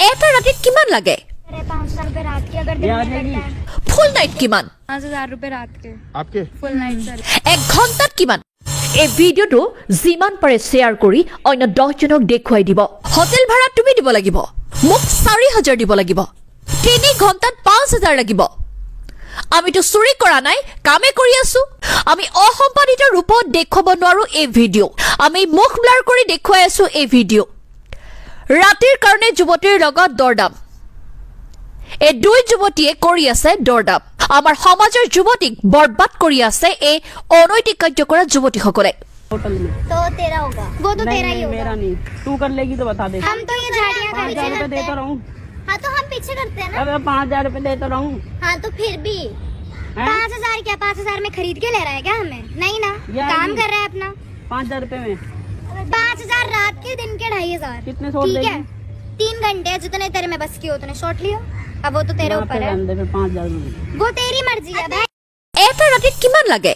এটা ৰাতিত কিমান লাগে? 500 रुपए रात के अगर दिन में करता है। ফুল নাইট কিমান? 5000 रुपए रात के आपके फुल नाइट सर। এক ঘণ্টাত কিমান? এই ভিডিওটো যিমান পাৰে শ্বেয়াৰ কৰি অন্য 10 জনক দেখুৱাই দিব। হোটেল ভাড়া তুমি দিব লাগিব, মোক 4000 দিব লাগিব, 3 ঘণ্টাত 5000 লাগিব। আমিতো চুৰি কৰা নাই, কামে কৰি আছো। আমি অসম্পাদিত ৰূপত দেখুৱাব নোৱাৰো এই ভিডিঅ'। আমি মুখ ব্লাৰ কৰি দেখুৱাই আছো এই ভিডিঅ'। ৰাতিৰ কাৰণে যুৱতীৰ লগত দৰদাম। এই দুই যুৱতীয়ে কৰি আছে দৰদাম। আমাৰ সমাজৰ যুৱতীক বৰবাদ কৰি আছে এই অনৈতিক কাৰ্য কৰা যুৱতীসকলে। होटल में तो तेरा होगा, वो तो तेरा ही नहीं, होगा। मेरा नहीं। तू कर लेगी तो बता दे। हम तो ये झाड़ियाँ का 5000 पीछे रुपए करते देता हैं। रहूं। हाँ तो हम पीछे करते हैं ना। अबे 5000 रुपए देता रहूं। हाँ तो फिर भी हैं? 5000 क्या 5000 में खरीद के ले रहा है क्या हमें? नहीं ना, यार काम नहीं। कर रहा है अपना। 5000 रुपए में 5000 रात के, दिन के 2500। कितने शॉट ठीक है, लेगी? 3 घंटे जितने तेरे में बस की उतने शॉट लियो। अब वो तो तेरे यहाँ ऊपर पे है, रहने दे फिर 5000 रुपए। वो तेरी मर्जी है भाई। এটা ৰাতিত কিমান লাগে?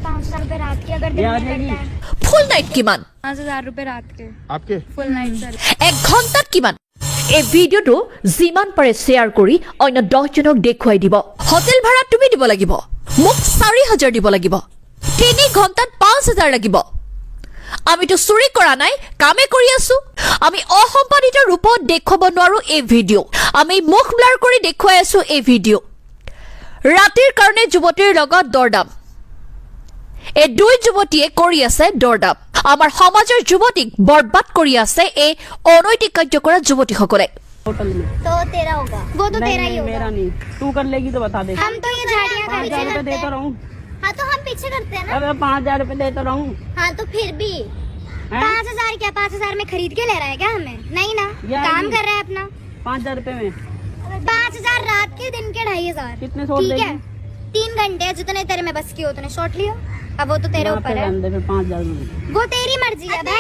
500 रुपए रात के अगर दिन यार में नहीं। करता है। ফুল নাইট কিমান? 5000 रुपए रात के आपके फुल नाइट सर। এক ঘণ্টাত কিমান? এই ভিডিঅ'টো যিমান পাৰে শ্বেয়াৰ কৰি অন্য 10 জনক দেখুৱাই দিব। হোটেল ভাড়া তুমি দিব লাগিব, মোক 4000 দিব লাগিব, 3 ঘণ্টাত 5000 লাগিব। আমিতো চুৰি কৰা নাই, কামে কৰি আছো। আমি অসম্পাদিত ৰূপত দেখুৱাব নোৱাৰো এই ভিডিঅ'। আমি মুখ ব্লাৰ কৰি দেখুৱাই আছো এই ভিডিঅ'। ৰাতিৰ কাৰণে যুৱতীৰ লগত দৰদাম। এই দুই যুৱতীয়ে কৰি আছে দৰদাম। আমাৰ সমাজৰ যুৱতীক বৰবাদ কৰি আছে এই অনৈতিক কাৰ্য কৰা যুৱতীসকলে। होटल में तो तेरा होगा, वो तो तेरा ही नहीं, होगा। मेरा नहीं। तू कर लेगी तो बता दे। हम तो ये झाड़ियाँ का 5000 पीछे रुपए करते देता हैं। रहूं। हाँ तो हम पीछे करते हैं ना। अबे 5000 रुपए देता रहूं। हाँ तो फिर भी हैं? 5000 क्या 5000 में खरीद के ले रहा है क्या हमें? नहीं ना, यार काम नहीं। कर रहा है अपना। 5000 रुपए में 5000 रात के, दिन के 2500। कितने शॉट ठीक है, लेगी? 3 घंटे जितने तेरे में बस की उतने शॉट लियो। अब वो तो तेरे यहाँ पे ऊपर है, रहने दे फिर 5000 रुपए। वो तेरी मर्जी है भाई।